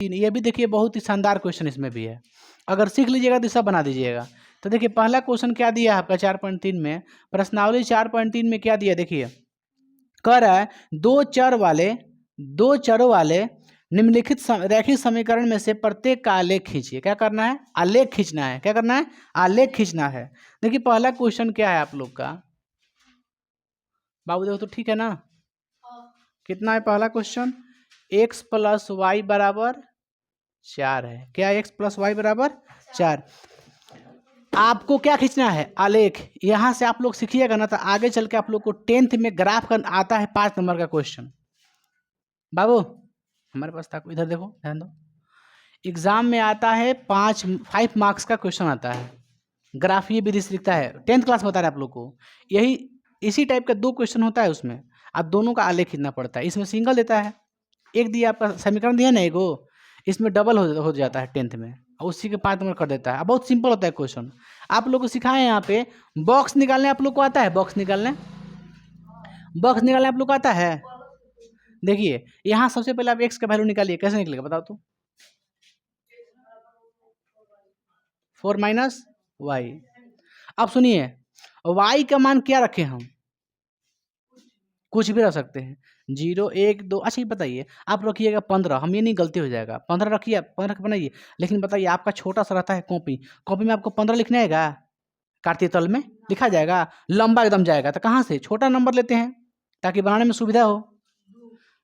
ये भी देखिए बहुत ही शानदार क्वेश्चन इसमें भी है, अगर सीख लीजिएगा तो सब बना दीजिएगा। तो देखिए पहला क्वेश्चन क्या दिया है आपका 4.3 में, प्रश्नावली 4.3 में क्या दिया देखिए, कह रहा है दो चरों वाले निम्नलिखित रैखिक समीकरण में से प्रत्येक का आलेख खींचिए। क्या करना है? आलेख खींचना है। क्या करना है? आलेख खींचना है। देखिए पहला क्वेश्चन क्या है आप लोग का, बाबू देखो तो ठीक है ना, कितना है पहला क्वेश्चन, x प्लस वाई बराबर 4 है। क्या x प्लस वाई बराबर 4? आपको क्या खींचना है? आलेख। यहां से आप लोग सीखिएगा ना तो आगे चल के आप लोग को 10th में ग्राफ का आता है 5 नंबर का क्वेश्चन। बाबू हमारे पास था, इधर देखो, ध्यान दो, एग्जाम में आता है 5 मार्क्स का क्वेश्चन आता है, ग्राफीय विधि से लिखता है, 10th क्लास में बता रहे आप लोग को। यही इसी टाइप का 2 क्वेश्चन होता है उसमें, आप दोनों का आलेख खींचना पड़ता है। इसमें सिंगल देता है, एक दिया आपका समीकरण दिया ना एगो, इसमें डबल हो जाता है 10th में, और उसी के 5 नंबर कर देता है। बहुत सिंपल होता है क्वेश्चन। आप लोग को सिखाए यहाँ पे बॉक्स निकालने, आप लोग को आता है बॉक्स निकालने? बॉक्स निकालने आप लोग को आता है? देखिए यहाँ सबसे पहले आप एक्स का वैल्यू निकालिए, कैसे निकलेगा बताओ तो? 4 माइनस वाई। अब सुनिए, वाई का मान क्या रखें हम? कुछ भी रख सकते हैं, 0 1 2। अच्छा ये बताइए, आप रखिएगा 15, हम ये नहीं गलती हो जाएगा, 15 रखिए, 15 का बनाइए। लेकिन बताइए आपका छोटा सा रहता है कॉपी, कॉपी में आपको 15 लिखना आएगा? काटती तल में लिखा जाएगा? लंबा एकदम जाएगा, तो कहाँ से छोटा नंबर लेते हैं ताकि बनाने में सुविधा हो।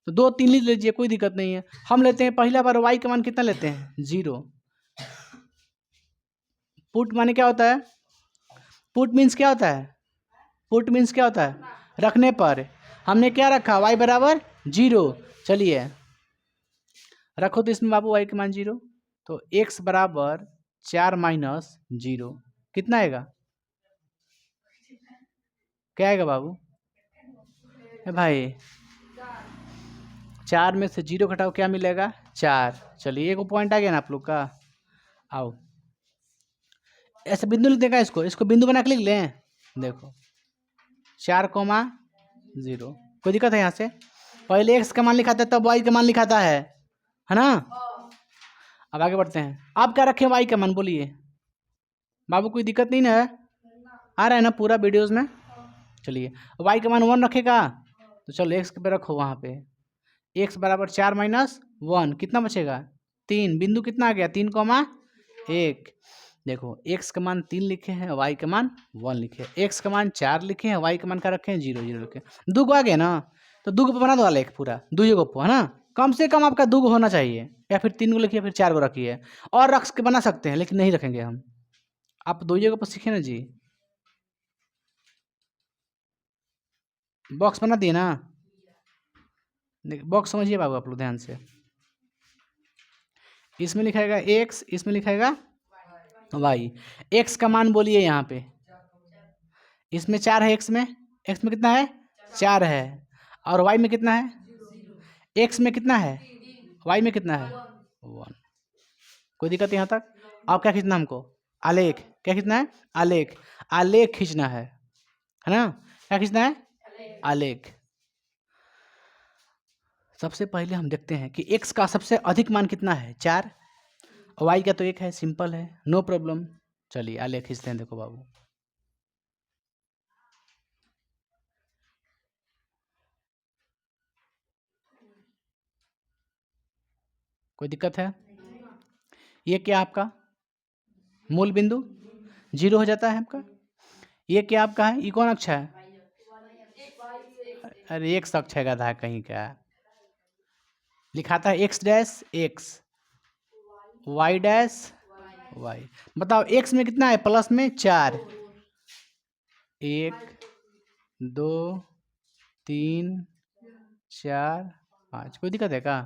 तो 2 3 लिख लीजिए, कोई दिक्कत नहीं है। हम लेते हैं पहला बार वाई का मान कितना लेते हैं? 0। पुट माने क्या होता है? पुट मीन्स क्या होता है? पुट मीन्स क्या होता है? रखने पर। हमने क्या रखा? y बराबर 0। चलिए रखो तो इसमें बाबू y का मान 0, तो x बराबर 4 माइनस 0 कितना आएगा? क्या आएगा बाबू? भाई 4 में से 0 घटाओ, क्या मिलेगा? 4। चलिए एक पॉइंट आ गया ना आप लोग का। आओ ऐसे बिंदु लिख देगा, इसको बिंदु बना के लिख लें। देखो 4,0, कोई दिक्कत है? यहाँ से पहले x का मान लिखाता है तब y का मान लिखाता है ना। अब आगे बढ़ते हैं, आप क्या रखें y का मान बोलिए बाबू, कोई दिक्कत नहीं ना है? आ रहा है ना पूरा वीडियोस में? चलिए y का मान 1 रखेगा, तो चलो x पे रखो, वहाँ पे x बराबर 4 माइनस 1 कितना बचेगा? 3। बिंदु कितना आ गया? 3,1। देखो x का मान 3 लिखे हैं, y का मान 1 लिखे, x का मान 4 लिखे हैं, y का मान क्या रखे हैं? 0 0 रखे। दुगो आ गया ना, तो दुगो पे बना दो आलेख पूरा, दुगो पे है ना, कम से कम आपका दुगो होना चाहिए, या फिर 3 गो लिखिए, फिर 4 गो रखिए, और रख के बना सकते हैं, लेकिन नहीं रखेंगे हम। आप दो जगह पर सीखे ना जी, बॉक्स बना दिए ना, बॉक्स समझिए बाबू आप लोग ध्यान से। इसमें लिखाएगा x, इसमें लिखाएगा y। x का मान बोलिए यहाँ पे, इसमें 4 है, x में कितना है? 4 है, और y में कितना है? x में कितना है? y में कितना है? 1। कोई दिक्कत यहाँ तक? अब क्या खींचना हमको? आलेख। क्या खींचना है? आलेख। आलेख खींचना है ना? क्या खींचना है? आलेख। सबसे पहले हम देखते हैं कि x का सबसे अधिक मान कितना है? 4। y का तो 1 है, सिंपल है, नो प्रॉब्लम। चलिए आलेख खींचते हैं। देखो बाबू कोई दिक्कत है? ये क्या आपका मूल बिंदु 0 हो जाता है आपका। ये क्या आपका है? ये कौन अक्ष है? अरे एक अक्ष है गधा कहीं का, लिखाता है x dash x, y dash y। बताओ x में कितना है? प्लस में 4, 1 2 3 4 5। कोई दिक्कत है का?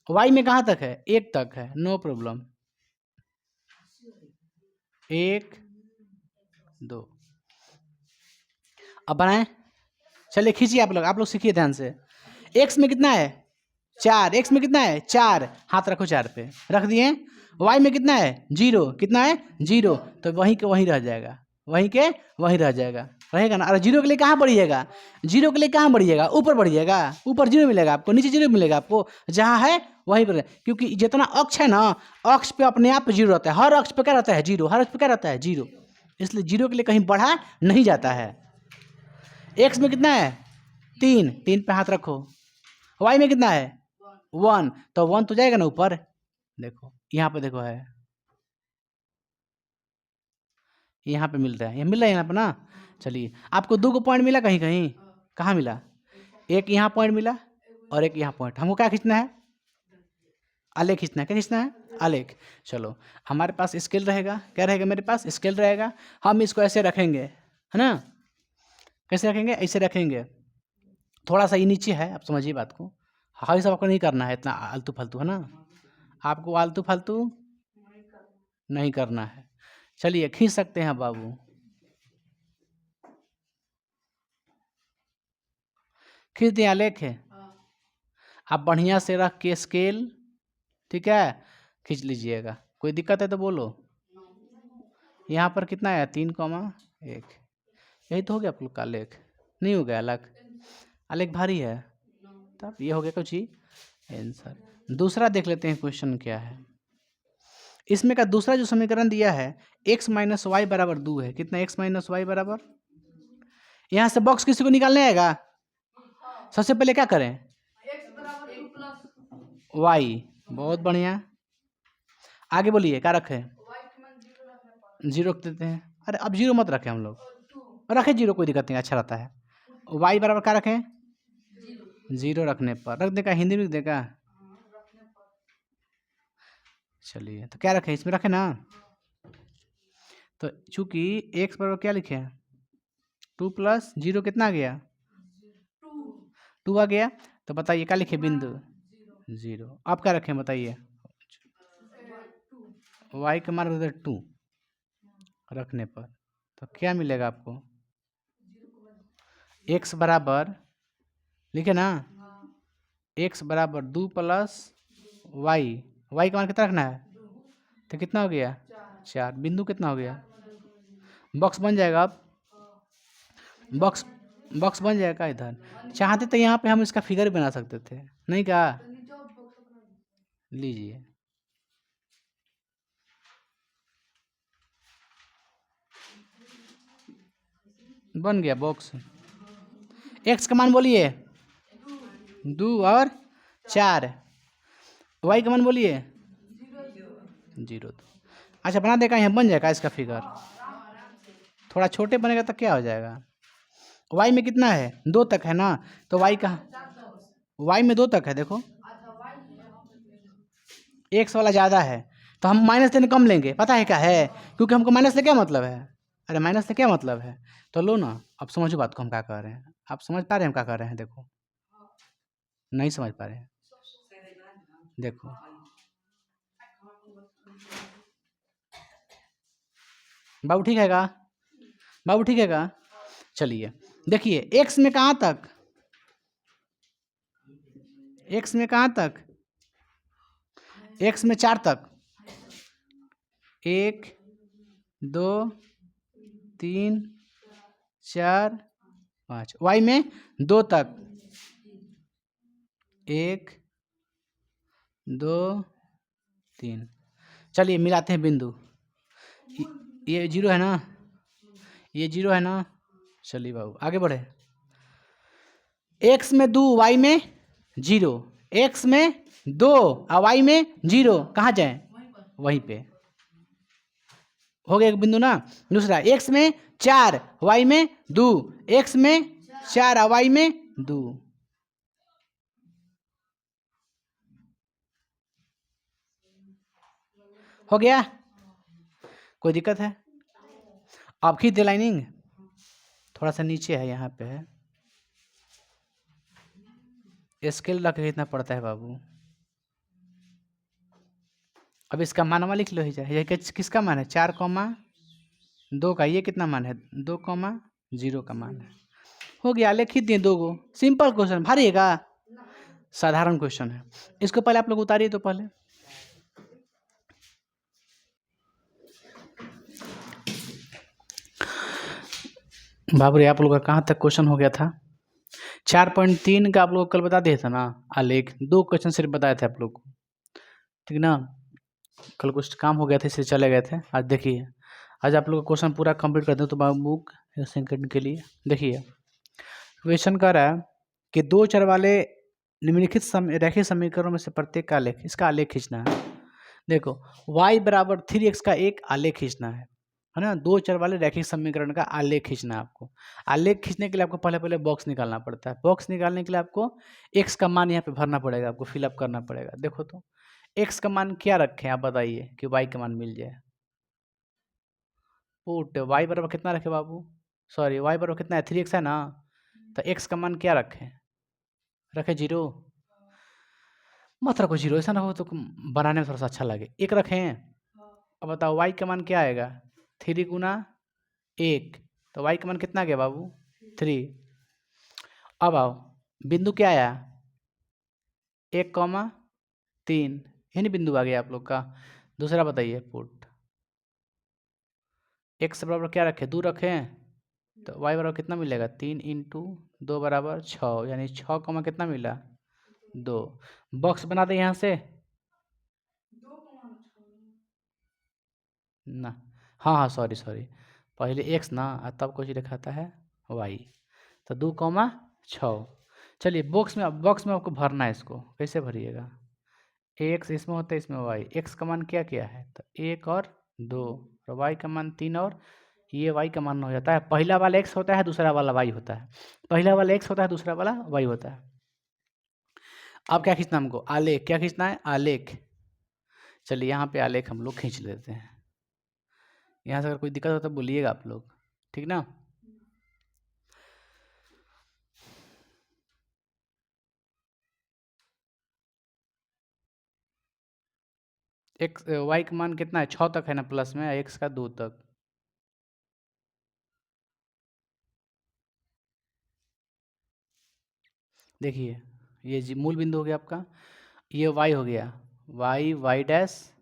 y में कहाँ तक है? 1 तक है, नो प्रॉब्लम। 1 2। अब बनाए, चलिए खींचिए आप लोग सीखिए ध्यान से। x में कितना है? 4। x में कितना है? 4। हाथ रखो 4 पे, रख दिए। y में कितना है? 0। कितना है? 0। तो वहीं के वहीं रह जाएगा, वहीं के वहीं रह जाएगा, रहेगा ना। अरे 0 के लिए कहाँ बढ़िएगा? 0 के लिए कहाँ बढ़िएगा? ऊपर बढ़िएगा, ऊपर 0 मिलेगा आपको, नीचे 0 मिलेगा आपको, जहाँ है वहीं पर, क्योंकि जितना अक्ष है ना, अक्ष पे अपने आप जीरो रहता है, हर अक्ष पे क्या रहता है जीरो, हर अक्ष पे क्या रहता है जीरो, इसलिए जीरो के लिए कहीं बढ़ा नहीं जाता है। एक्स में कितना है 3, 3 पे हाथ रखो। वाई में कितना है 1, तो 1 तो जाएगा ना ऊपर, देखो यहाँ पे देखो है, यहाँ पे मिल रहा है, ये मिल रहा है यहाँ पे ना। चलिए आपको 2 पॉइंट मिला कहीं कहीं, कहाँ मिला, एक यहाँ पॉइंट मिला और एक यहाँ पॉइंट, हमको क्या खींचना है आलेख खींचना है, क्या खींचना है आलेख। चलो हमारे पास स्केल रहेगा, क्या रहेगा मेरे पास स्केल रहेगा, हम इसको ऐसे रखेंगे है ना, कैसे रखेंगे ऐसे रखेंगे, थोड़ा सा ये नीचे है, आप समझिए बात को, हाँ सब आपको नहीं करना है इतना आलतू फालतू है ना, आपको आलतू फालतू नहीं करना है। चलिए खींच सकते हैं बाबू, खींच दिया आलेख है, आप बढ़िया से रख के स्केल, ठीक है खींच लीजिएगा, कोई दिक्कत है तो बोलो। यहाँ पर कितना है 3,1, यही तो हो गया आप लोग का आलेख, नहीं हो गया आलेख, आलेख भारी है, तब ये हो गया कुछ ही आंसर। दूसरा देख लेते हैं क्वेश्चन क्या है, इसमें का दूसरा जो समीकरण दिया है x माइनस वाई बराबर 2 है, कितना x माइनस वाई बराबर, यहाँ से बॉक्स किसी को निकालने आएगा, सबसे पहले क्या करें y, बहुत बढ़िया, आगे बोलिए क्या रखें, 0 रख देते हैं, अरे अब 0 मत रखें हम लोग, रखें 0 कोई दिक्कत नहीं, अच्छा रहता है। y बराबर क्या रखें 0 रखने पर, रख देगा हिंदी में लिख देगा, चलिए तो क्या रखें इसमें रखें ना, तो चूंकि x बराबर क्या लिखे 2 प्लस 0 कितना आ गया 2 आ गया, तो बताइए क्या लिखे बिंदु 0, आप क्या रखें बताइए, y का मान 2 रखने पर, तो क्या मिलेगा आपको x बराबर, लिखे ना x बराबर 2 प्लस y, y का मान कितना रखना है, तो कितना हो गया 4, बिंदु कितना हो गया, बॉक्स बन जाएगा, अब बॉक्स बन जाएगा इधर, चाहते तो यहाँ पे हम इसका फिगर बना सकते थे, नहीं कहा, लीजिए बन गया बॉक्स। एक्स का मान बोलिए 2 और 4, वाई का मान बोलिए 0। अच्छा बना देगा, यहाँ बन जाएगा इसका फिगर, थोड़ा छोटे बनेगा तो क्या हो जाएगा, वाई में कितना है 2 तक है ना, तो वाई का वाई में 2 तक है, देखो एक्स वाला ज़्यादा है, तो हम माइनस लेने कम लेंगे, पता है क्या है, क्योंकि हमको माइनस से क्या मतलब है, अरे माइनस से क्या मतलब है, तो लो ना, अब समझो बात को हम क्या कर रहे हैं, आप समझ पा रहे हैं हम क्या कर रहे हैं, देखो नहीं समझ पा रहे हैं, देखो बाबू ठीक है का, बाबू ठीक है का, चलिए देखिए एक्स में कहाँ तक, एक्स में कहाँ तक, एक्स में 4 तक, 1 2 3 4 5, वाई में 2 तक, 1 2 3, चलिए मिलाते हैं बिंदु, ये 0 है ना, ये 0 है ना, चलिए बाबू आगे बढ़े, एक्स में 2 वाई में 0, एक्स में 2 और वाई में 0, कहाँ जाए वहीं पे, हो गया एक बिंदु ना। दूसरा एक्स में 4 वाई में 2, एक्स में 4 और वाई में 2, हो गया, कोई दिक्कत है, अब खींच दे लाइनिंग, थोड़ा सा नीचे है यहाँ पे है, स्केल रख के खींचना पड़ता है बाबू, अब इसका मानवा लिख लो ही जाए, ये किसका मान है 4,2 का, ये कितना मान है 2,0 का मान है, हो गया, लिख ही दिए 2 गो, सिंपल क्वेश्चन, भारी है का, साधारण क्वेश्चन है, इसको पहले आप लोग उतारिए, तो पहले बाबू रे आप लोग का कहाँ तक क्वेश्चन हो गया था, 4.3 का आप लोग कल बता दिए था ना आलेख, 2 क्वेश्चन सिर्फ बताए थे आप लोग को। ठीक ना। कल कुछ काम हो गया था इसलिए चले गए थे। आज देखिए, आज आप लोग का क्वेश्चन पूरा कंप्लीट कर दें तो बुक सेकंड के लिए देखिए। क्वेश्चन कर रहा है कि दो चर वाले निम्नलिखित रैखिक समीकरणों में से प्रत्येक का आलेख, इसका आलेख खींचना है। देखो y बराबर 3x का एक आलेख खींचना है ना। दो चर वाले रैखिक समीकरण का आलेख खींचना है आपको। आलेख खींचने के लिए आपको पहले पहले बॉक्स निकालना पड़ता है। बॉक्स निकालने के लिए आपको x का मान यहाँ पे भरना पड़ेगा, आपको फिलअप करना पड़ेगा। देखो तो x का मान क्या रखें आप बताइए कि y का मान मिल जाए। पुट y बराबर कितना रखे बाबू, सॉरी y बराबर कितना है 3x है ना, तो x का मान क्या रखें, रखे 0, मत रखो 0, ऐसा ना हो तो बनाने में थोड़ा सा अच्छा लगे। 1 रखें। अब बताओ y का मान क्या आएगा, 3 गुना 1, तो y का मान कितना गया बाबू 3। अब आओ बिंदु क्या आया 1,3, यही बिंदु आ गया आप लोग का। दूसरा बताइए पुट x बराबर क्या रखें 2 रखें, तो y बराबर कितना मिलेगा 3 इंटू 2 बराबर 6, यानी 6 कमा कितना मिला 2। बॉक्स बना दे यहाँ से ना, हाँ हाँ सॉरी सॉरी, पहले x ना तब कुछ लिखाता है y, तो 2,6। चलिए बॉक्स में आपको भरना है। इसको कैसे भरिएगा, x इसमें होता है इसमें y, x का मान क्या क्या है तो 1 और 2, और y का मान 3 और ये y का मान हो जाता है। पहला वाला x होता है, दूसरा वाला y होता है। पहला वाला x होता है, दूसरा वाला y होता है। अब क्या खींचना हमको, आलेख। क्या खींचना है, आलेख। चलिए यहाँ पे आलेख हम लोग खींच लेते हैं। यहाँ से अगर कोई दिक्कत हो तो बोलिएगा आप लोग, ठीक ना। एक्स वाई का मान कितना है 6 तक है ना प्लस में, एक्स का 2 तक। देखिए ये जी मूल बिंदु हो गया आपका, ये y हो गया, y dash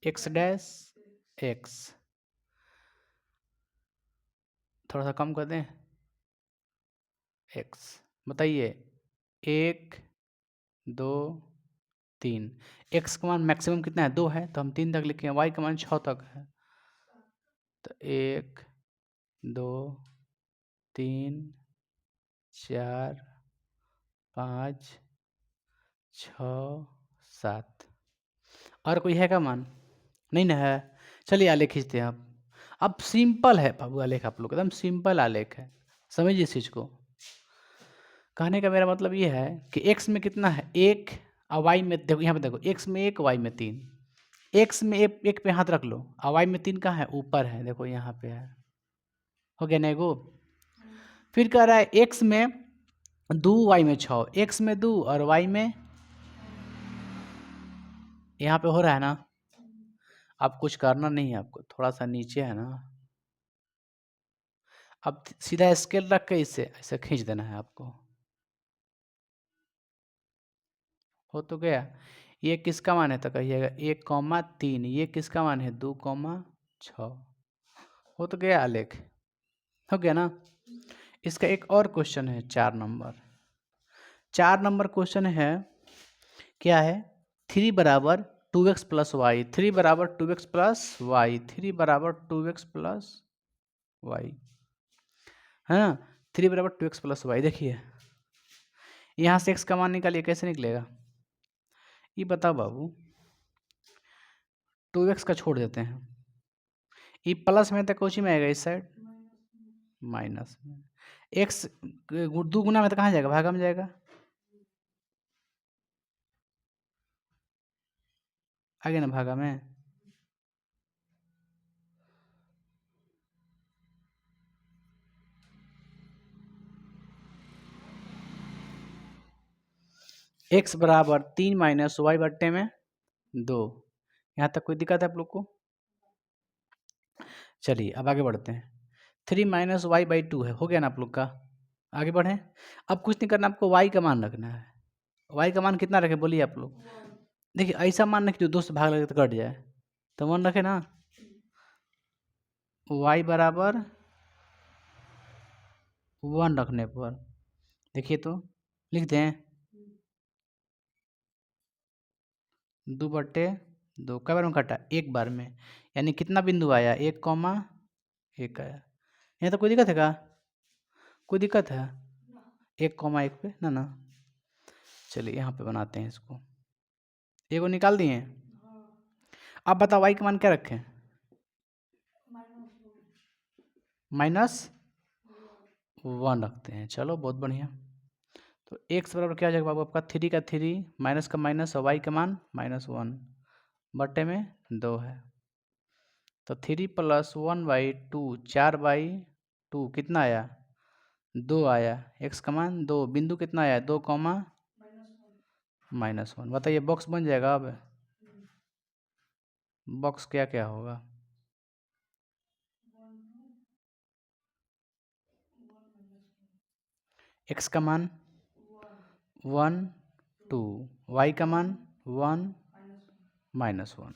x dash x, थोड़ा सा कम कर दें x। बताइए 1 2 3, x का मान मैक्सिमम कितना है 2 है, तो हम 3 तक लिखे हैं। y का मान 6 तक है, तो 1 2 3 4 5 6 7। और कोई है का मान, नहीं ना है। चलिए आलेख खींचते हैं आप। अब सिंपल है बाबू आलेख, आप लोग एकदम सिंपल आलेख है, समझिए इस चीज़ को। कहने का मेरा मतलब ये है कि x में कितना है 1 और y में, देखो यहाँ पे देखो x में 1 y में 3, x में एक पे हाथ रख लो और y में 3 कहाँ है ऊपर है, देखो यहाँ पे है, हो गया ना गो। फिर कह रहा है x में 2 y में 6, x में 2 और y में, यहाँ पे हो रहा है ना। अब कुछ करना नहीं है आपको, थोड़ा सा नीचे है ना, अब सीधा स्केल रख के इसे ऐसे खींच देना है आपको, हो तो गया। ये किसका मान है तो कहिएगा 1,3, ये किसका मान है 2,6, हो तो गया आलेख, हो गया ना। इसका एक और क्वेश्चन है 4 नंबर क्वेश्चन है, क्या है 3 बराबर 2x प्लस वाई, 3 बराबर 2x प्लस वाई, 3 बराबर 2x प्लस वाई, है ना। 3 बराबर 2x प्लस वाई, देखिए यहाँ से x का मान निकालिए, कैसे निकलेगा ये बताओ बाबू। 2x का छोड़ देते हैं, ये प्लस में तो कोची में आएगा, इस साइड माइनस में। x 2 गुना में तो कहाँ जाएगा, भागा में जाएगा, आगे ना भागा में। x बराबर 3 माइनस वाई बट्टे में 2, यहाँ तक कोई दिक्कत है आप लोग को। चलिए अब आगे बढ़ते हैं। 3 माइनस वाई बाई 2 है, हो गया ना आप लोग का। आगे बढ़ें, अब कुछ नहीं करना, आपको y का मान रखना है। y का मान कितना रखे बोलिए आप लोग। देखिए ऐसा मान रखे जो 2 से भाग लगे तो कट जाए, तो 1 रखे ना। y बराबर 1 रखने पर देखिए तो लिख दें 2/2 कई बार में कटा? एक बार में। यानी कितना बिंदु आया? 1,1 आया। यहाँ तो कोई दिक्कत है क्या? कोई दिक्कत है? 1,1 पे ना ना। चलिए यहाँ पे बनाते हैं इसको। एगो निकाल दिए। अब बताओ y का मान क्या रखें? -1 रखते हैं। चलो बहुत बढ़िया। तो x बराबर क्या हो जाएगा बाबू आपका? 3 का 3 माइनस का माइनस और y का मान -1 बटे में 2 है। तो 3 + 1/2 4/2 कितना आया? 2 आया। x का मान 2, बिंदु कितना आया? 2, -1। बताइए बॉक्स बन जाएगा अब? बॉक्स क्या क्या होगा? x का मान 1 2, y का मान 1 -1।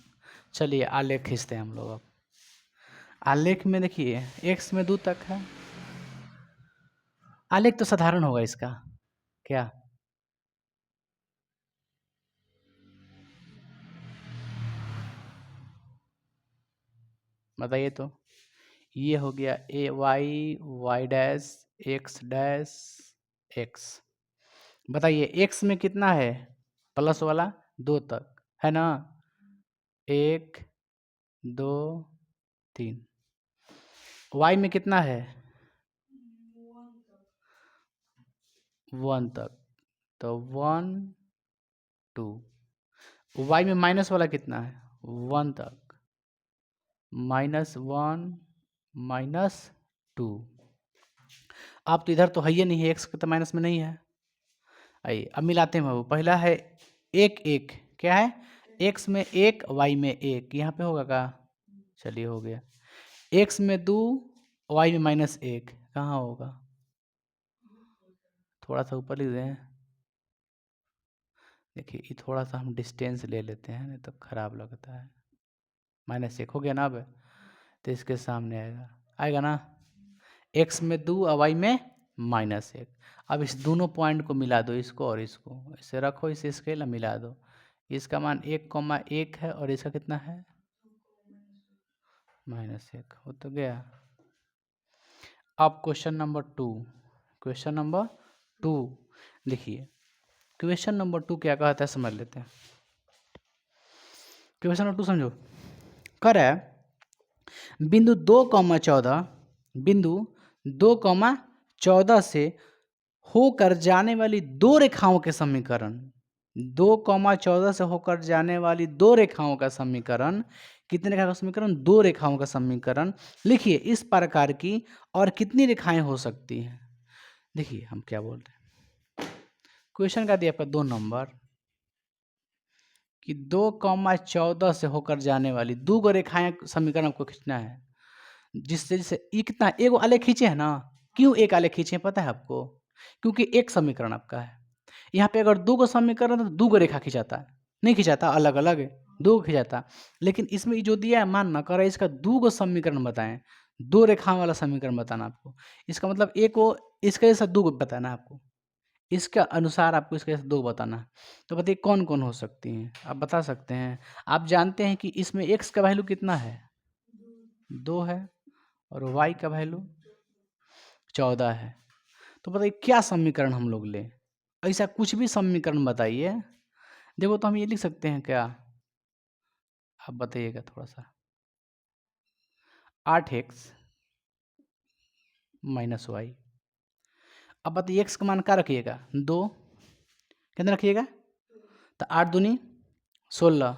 चलिए आलेख खींचते हैं हम लोग अब। आलेख में देखिए x में 2 तक है। आलेख तो साधारण होगा इसका। क्या? बताइए तो। ये हो गया y डैश x x। बताइए x में कितना है? प्लस वाला 2 तक है ना? 1 2 3। y में कितना है? 1 तक। तो 1 2। y में माइनस वाला कितना है? 1 तक। -1 -2। आप तो इधर तो है ही नहीं है, x तो माइनस में नहीं है। आइए अब मिलाते हैं बाबू। पहला है 1 1। क्या है? x में 1 y में 1। यहाँ पे होगा क्या? चलिए हो गया। x में 2 y में -1 कहाँ होगा? थोड़ा सा ऊपर लिख दें। देखिए ये थोड़ा सा हम डिस्टेंस ले लेते हैं, नहीं तो खराब लगता है। -1 हो गया ना अब? तो इसके सामने आएगा, आएगा ना? x में 2 और y में -1। अब इस दोनों पॉइंट को मिला दो, इसको और इसको इसे रखो, इसे स्केल मिला दो। इसका मान 1,1 है और इसका कितना है? -1 हो तो गया। अब क्वेश्चन नंबर 2। क्वेश्चन नंबर 2 देखिए। क्वेश्चन नंबर 2 क्या कहता है समझ लेते हैं। क्वेश्चन नंबर 2 समझो। कर है बिंदु 2,14 बिंदु 2,14 से होकर जाने वाली दो रेखाओं के समीकरण 2,14 से होकर जाने वाली दो रेखाओं का समीकरण। कितने रेखा का समीकरण? दो रेखाओं का समीकरण लिखिए इस प्रकार की। और कितनी रेखाएं हो सकती हैं? देखिए हम क्या बोल रहे हैं। क्वेश्चन का दिया आपका 2 नंबर कि 2,14 से होकर जाने वाली दो गो रेखाएं समीकरण आपको खींचना है। जिससे जिससे कितना एगो आलेख खींचे है ना? क्यों एक आलेख खींचे हैं पता है आपको? क्योंकि एक समीकरण आपका है। यहाँ पे अगर दो गो समीकरण तो दो गो रेखा खिंचाता है, नहीं खिंचाता, अलग अलग दो गो खिंचाता। लेकिन इसमें जो दिया है मान ना करे, इसका दो गो समीकरण बताएं, दो रेखाओं वाला समीकरण बताना आपको। इसका मतलब एक को इसके जैसा दो गो बताना आपको, इसका अनुसार आपको इसके जैसा दो बताना है। तो बताइए कौन कौन हो सकती हैं? आप बता सकते हैं। आप जानते हैं कि इसमें x का वैल्यू कितना है? 2 है और y का वैल्यू 14 है। तो बताइए क्या समीकरण हम लोग लें? ऐसा कुछ भी समीकरण बताइए। देखो तो हम ये लिख सकते हैं क्या? आप बताइएगा थोड़ा सा। 8x - y। अब बताइए x का मान क्या रखिएगा? 2। कितना रखिएगा? तो 8 दूनी 16।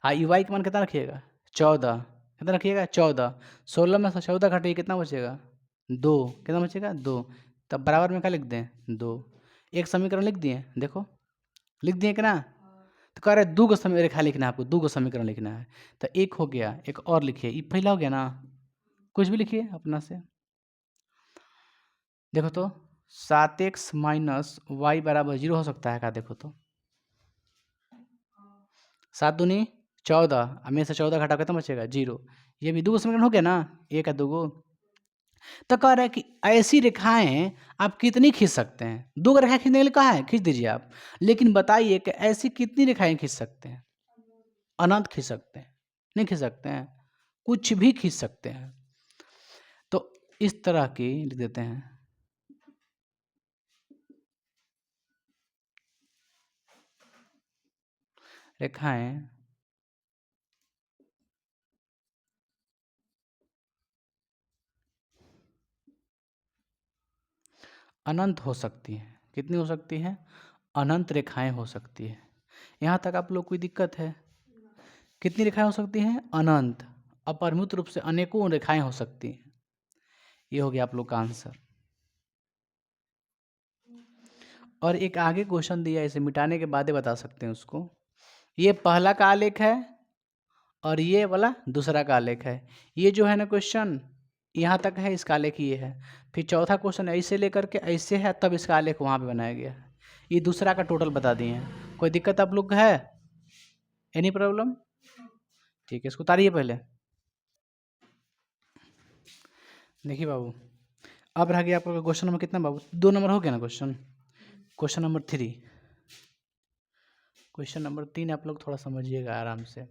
y का मान कितना रखिएगा? 14। कितना रखिएगा? 14। 16 में से 14 घटाइए कितना बचेगा? 2। कितना बचेगा? 2। तब बराबर में क्या लिख दें? 2। एक समीकरण लिख दिए, देखो लिख दिए कि ना? तो कह रहे दो गो समीकरण रेखा लिखना है आपको, दो गो समीकरण लिखना है। तो एक हो गया, एक और लिखिए। ये पहला हो गया ना? कुछ भी लिखिए अपना से। देखो तो 7x - y = 0 हो सकता है क्या? देखो तो 7 दूनी 14 में से 14 घटा कितना बचेगा? 0। ये भी दो गो समीकरण हो गया ना? एक है दो गो। तो कह रहा है कि ऐसी रेखाएं आप कितनी खींच सकते हैं? दो रेखाएं खींचने के लिए कहा है, खींच दीजिए आप। लेकिन बताइए कि ऐसी कितनी रेखाएं खींच सकते हैं? अनंत खींच सकते हैं? नहीं खींच सकते हैं, कुछ भी खींच सकते हैं। तो इस तरह की लिख देते हैं, रेखाएं अनंत हो सकती हैं। कितनी हो सकती हैं? अनंत रेखाएं हो सकती है। यहाँ तक आप लोग कोई दिक्कत है? कितनी रेखाएं हो सकती हैं? अनंत। अपरिमित रूप से अनेकों रेखाएं हो सकती हैं। ये हो गया आप लोग का आंसर। और एक आगे क्वेश्चन दिया, इसे मिटाने के बाद ही बता सकते हैं उसको। ये पहला का आलेख है और ये वाला दूसरा का आलेख है। ये जो है ना क्वेश्चन यहाँ तक है, इसका आलेख ये है। फिर चौथा क्वेश्चन ऐसे लेकर के ऐसे है, तब इसका आलेख वहाँ पे बनाया गया है। ये दूसरा का टोटल बता दिए हैं। कोई दिक्कत आप लोग है? Any problem? ठीक है, इसको उतारिए पहले। देखिए बाबू, अब रह गया आपका क्वेश्चन नंबर कितना बाबू? 2 नंबर हो गया ना question. Question number 3। Question number 3 आप लोग थोड़ा समझिएगा आराम से।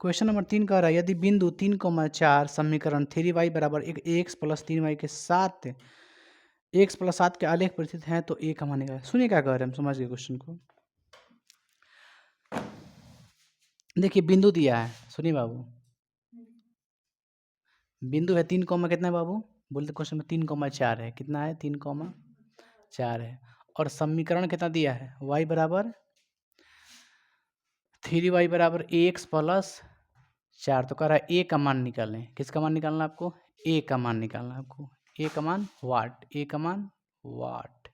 क्वेश्चन नंबर 3 कह रहा है यदि बिंदु 3,4 समीकरण 3y बराबर x प्लस 3y के साथ x प्लस 7 के आलेख पर स्थित है तो a का मान निकालें। सुनिए क्या कह रहे हैं, हम समझ गए क्वेश्चन को। देखिए बिंदु दिया है, सुनिए बाबू, बिंदु है 3 कॉमा कितना है बाबू? बोलते क्वेश्चन में 3,4 है। कितना है? 3,4 है। और समीकरण कितना दिया है? y बराबर 3y बराबर x प्लस 4। तो कह रहा है a का मान निकालें। किसका मान निकालना आपको? a का मान निकालना आपको। a का मान वाट, a का मान वाट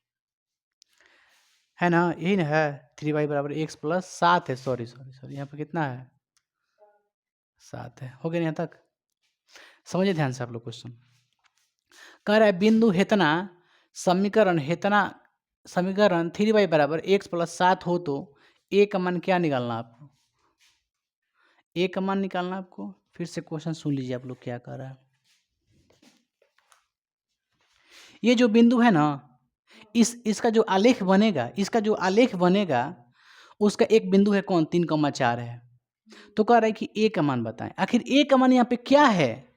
है ना, यही ना है। 3y बराबर x प्लस 7 है। सॉरी यहाँ पे कितना है? 7 है। हो गया यहाँ तक? समझिए ध्यान से आप लोग क्वेश्चन। कह रहा है बिंदु हेतना समीकरण 3y बराबर x प्लस 7 हो तो a का मान क्या निकालना आपको? a का मान निकालना आपको। फिर से क्वेश्चन सुन लीजिए आप लोग क्या कर रहा है। ये जो बिंदु है ना, इसका जो आलेख बनेगा, उसका एक बिंदु है कौन? 3,4 है। तो कह रहा है कि a का मान बताएं। आखिर a का मान यहाँ पे क्या है?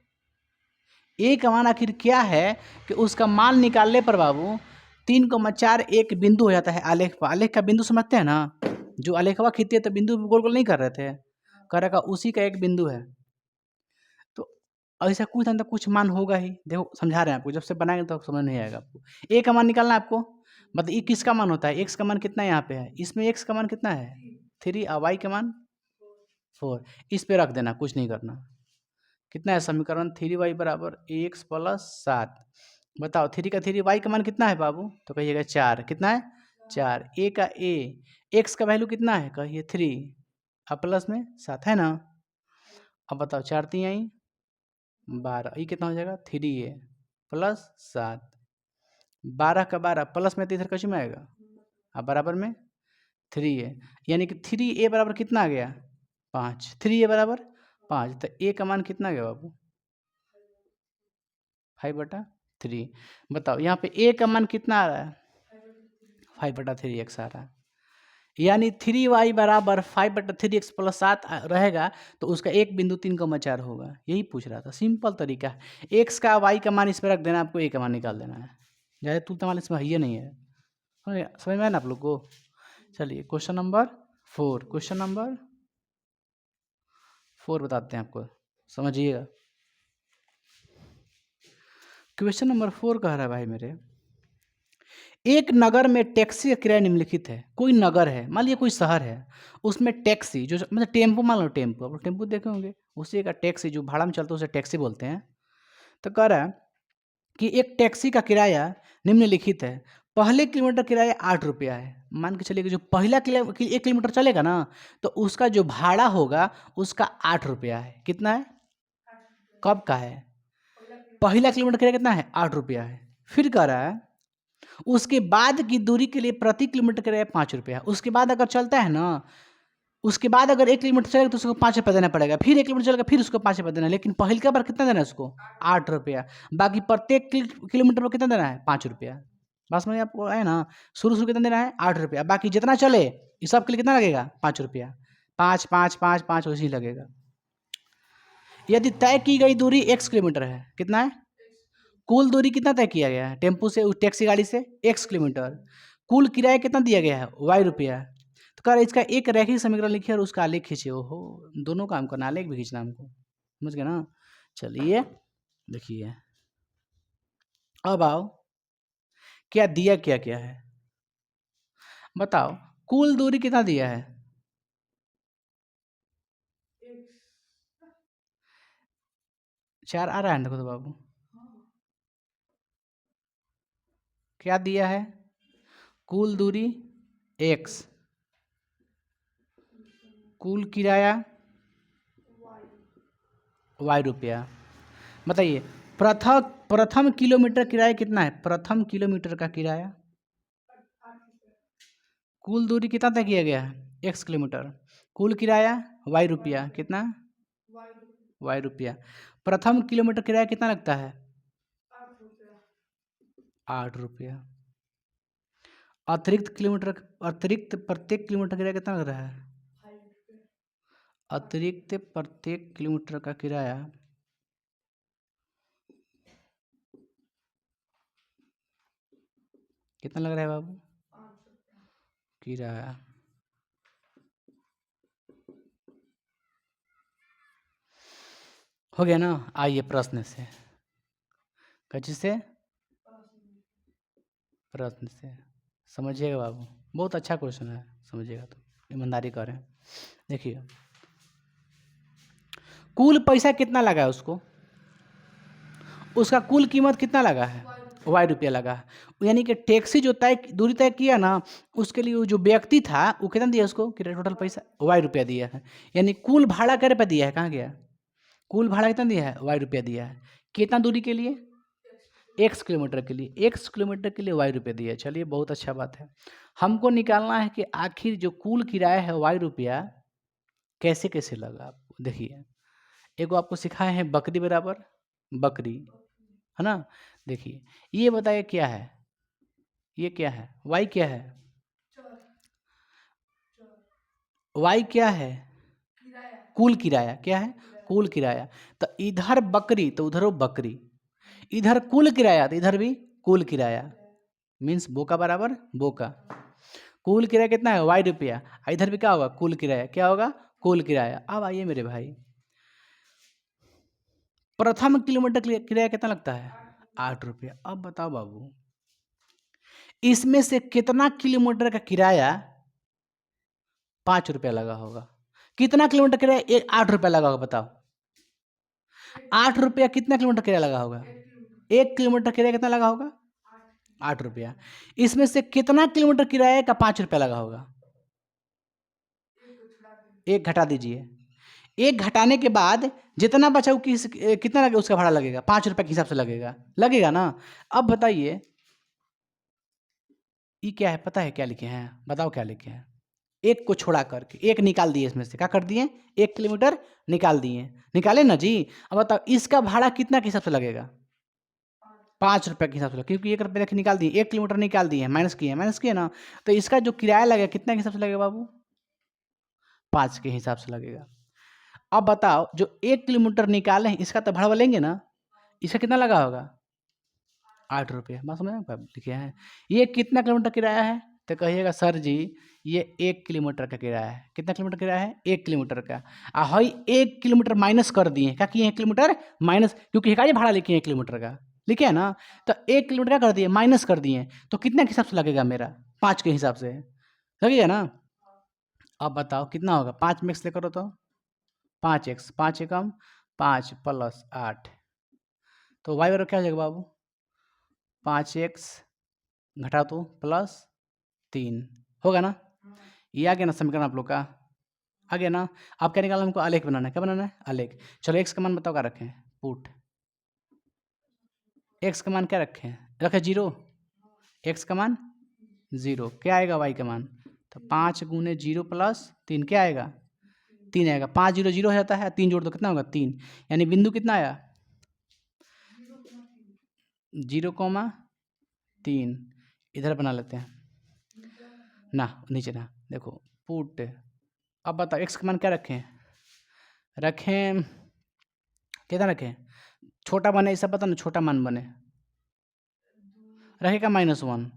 a का मान आखिर क्या है कि उसका मान निकालने पर बाबू 3,4 एक बिंदु हो जाता है आलेख पर। आलेख का बिंदु समझते हैं ना, जो आलेखवा खींचते हैं तो बिंदु गोल गोल नहीं कर रहे थे, कह रहा उसी का एक बिंदु है। तो ऐसा कुछ ना कुछ मान होगा ही। देखो समझा रहे हैं आपको, जब से बनाएंगे तो समझ नहीं आएगा आपको। a का मान निकालना है आपको। मतलब ये किसका मान होता है? x का मान कितना यहाँ पे है? इसमें x का मान कितना है? 3 और y का मान 4। इस पे रख देना, कुछ नहीं करना। कितना है समीकरण? 3y बराबर x प्लस 7। बताओ 3 का 3 y का मान कितना है बाबू? तो कहिएगा 4। कितना है? 4। a का a, x का वैल्यू कितना है? कहिए 3 और प्लस में 7 है ना। अब बताओ 4 3 आई 12, ये कितना हो जाएगा? 3a plus 7। 12 का 12 प्लस में तो इधर कच्ची में आएगा और बराबर में 3a, यानी कि 3a बराबर कितना आ गया? 5। 3a बराबर 5। तो a का मान कितना गया बाबू? 5/3। बताओ यहाँ पे a का मान कितना आ रहा है? 5/3x आ रहा है। यानी 3y बराबर 5/3x प्लस 7 रहेगा तो उसका एक बिंदु 3,4 होगा। यही पूछ रहा था, सिंपल तरीका है। x का y का मान इस पर रख देना, आपको a का मान निकाल देना है। ज़्यादा तू तमाल इसमें है नहीं है। समझ में आया ना आप लोग को? चलिए क्वेश्चन नंबर 4। क्वेश्चन नंबर 4 बताते हैं आपको, समझिएगा। क्वेश्चन नंबर 4 कह रहा है भाई मेरे, एक नगर में टैक्सी का किराया निम्नलिखित है। कोई नगर है, मान लीजिए कोई शहर है, उसमें टैक्सी जो मतलब टेम्पो, मान लो टेम्पो, आप लोग टेम्पो देखे होंगे, उसी का टैक्सी जो भाड़ा में चलता है उसे टैक्सी बोलते हैं। तो कह रहा है कि एक टैक्सी का किराया निम्नलिखित है। पहले किलोमीटर किराया 8 रुपया है। मान के चलिए कि जो पहला 1 किलोमीटर चलेगा ना, तो उसका जो भाड़ा होगा उसका 8 रुपया है। कितना है? कब का है? पहला किलोमीटर किराया कितना है? 8 रुपया है। फिर कह रहा है उसके बाद की दूरी के लिए प्रति किलोमीटर किराया 5 रुपया। उसके बाद अगर चलता है ना, उसके बाद अगर 1 किलोमीटर चलेगा तो उसको 5 रुपया देना पड़ेगा। फिर 1 किलोमीटर चलेगा फिर उसको 5 रुपया देना। लेकिन पहले का बार कितना देना है उसको? 8 रुपया। बाकी प्रत्येक किलोमीटर पर कितना देना है? 5 रुपया। बस में आपको है ना, शुरू कितना देना है? 8 रुपया। बाकी जितना चले इस सब के लिए कितना लगेगा? 5 रुपया। 5 5 5 5 वैसे ही लगेगा। यदि तय की गई दूरी x किलोमीटर है, कितना है? कुल दूरी कितना तय किया गया है टेम्पू से, टैक्सी गाड़ी से? x kilometre. कुल किराया कितना दिया गया है? y रुपया। तो कह रहा है इसका एक रैखिक समीकरण लिखिए और उसका आलेख खींचिए। ओहो, दोनों काम करना, आलेख भी खींचना हमको, समझ गए ना? चलिए देखिए, अब आओ, क्या दिया क्या क्या है बताओ। कुल दूरी कितना दिया है? चार आ रहा है देखो तो बाबू, क्या दिया है? कुल दूरी x, कुल किराया y रुपया। बताइए प्रथम किलोमीटर किराया कितना है? प्रथम किलोमीटर का किराया, कुल दूरी कितना तय किया गया है? x kilometre. कुल किराया y रुपया, कितना? y रुपया। प्रथम किलोमीटर किराया कितना लगता है? 8 रुपया। अतिरिक्त प्रत्येक किलोमीटर किराया कितना लग रहा है? अतिरिक्त प्रत्येक किलोमीटर का किराया कितना लग रहा है बाबू? किराया हो गया ना? आइए प्रश्न से, कच्ची से प्रश्न से समझिएगा बाबू, बहुत अच्छा क्वेश्चन है, समझिएगा तो ईमानदारी करें। देखिए, कुल पैसा कितना लगा है उसको, उसका कुल कीमत कितना लगा है? y रुपया लगा है। यानी कि टैक्सी जो तय दूरी तय किया ना, उसके लिए वो जो व्यक्ति था वो कितना दिया उसको, कितना टोटल पैसा? y रुपया दिया है। यानी कुल भाड़ा क्या रुपया दिया है? कहाँ गया? कुल भाड़ा कितना दिया है? y रुपया दिया है। कितना दूरी के लिए? x किलोमीटर के लिए, x किलोमीटर के लिए y रुपया दिया है। चलिए बहुत अच्छा बात है। हमको निकालना है कि आखिर जो कुल किराया है y रुपया कैसे कैसे लगा। आपको देखिए, एगो आपको सिखाए हैं बकरी बराबर बकरी, है ना? देखिए, ये बताइए क्या है, ये क्या है? y क्या है? y क्या है? कुल किराया। क्या है? कुल किराया। तो इधर बकरी तो उधर वो बकरी, इधर कुल किराया तो इधर भी कुल किराया, मीन्स बोका बराबर बोका। कुल किराया कितना है? y रुपया। इधर भी क्या होगा? कुल किराया। क्या होगा? कुल किराया। अब आइए मेरे भाई, प्रथम किलोमीटर किराया कितना लगता है? 8 रुपया। अब बताओ बाबू, इसमें से कितना किलोमीटर का किराया 5 रुपया लगा होगा? कितना किलोमीटर किराया 8 रुपया लगा होगा? बताओ, 8 रुपया कितना किलोमीटर किराया लगा होगा? 1 किलोमीटर किराया कितना लगा होगा? 8 रुपया। इसमें से कितना किलोमीटर किराया का 5 रुपया लगा होगा? एक घटा दीजिए, एक घटाने के बाद जितना बचा वो कितना लगे उसका भाड़ा लगेगा? 5 रुपये के हिसाब से लगेगा, लगेगा ना? अब बताइए, ये क्या है? पता है क्या लिखे हैं? बताओ क्या लिखे हैं? एक को छोड़ा करके एक निकाल दिए, इसमें से क्या कर दिए? 1 किलोमीटर निकाल दिए, निकाले ना जी। अब बताओ इसका भाड़ा कितना के हिसाब से लगेगा? 5 रुपये के हिसाब से, क्योंकि 1 रुपये निकाल दिए, 1 किलोमीटर निकाल दिए, माइनस किए ना, तो इसका जो किराया लगेगा कितना के हिसाब से लगेगा बाबू? 5 के हिसाब से लगेगा। अब बताओ जो 1 किलोमीटर निकाले हैं इसका तो भाड़ा लेंगे ना, इसका कितना लगा होगा? 8 रुपये। बात समझ में लिखे हैं। ये कितना किलोमीटर किराया है? तो कहिएगा सर जी ये 1 किलोमीटर का किराया है। कितना किलोमीटर किराया है? 1 किलोमीटर का। हई 1 किलोमीटर माइनस कर दिए, क्या किए? 1 किलोमीटर माइनस, क्योंकि हिकाई भाड़ा लिखे 1 किलोमीटर का, लिखे है ना? तो 1 किलोमीटर क्या कर दिए? माइनस कर दिए। तो कितना के हिसाब से लगेगा मेरा? 5 के हिसाब से लगेगा ना? अब बताओ कितना होगा? 5 में x ले करो तो 5x, 5 एकम 5 प्लस 8, तो y बराबर क्या हो जाएगा बाबू? 5x घटा तो प्लस 3 होगा ना? ये आ गया ना समीकरण आप लोग का? आ गया ना? अब क्या निकालना हमको? आलेख बनाना है। क्या बनाना है? आलेख। चलो x का मान बताओ क्या रखें? पुट x का मान क्या रखें? रखे 0, x का मान 0। क्या आएगा y का मान? तो 5 गुने 0 प्लस 3 क्या आएगा? 3 आएगा। 5 0 0 हो जाता है, 3 जोड़ दो कितना होगा? 3। यानी बिंदु कितना आया? 0,3। इधर बना लेते हैं ना, नीचे ना, देखो पुट अब बताओ एक्स का मान क्या रखें? रखें कितना रखें? छोटा बने ऐसा पता ना, छोटा मान बने, रखेगा -1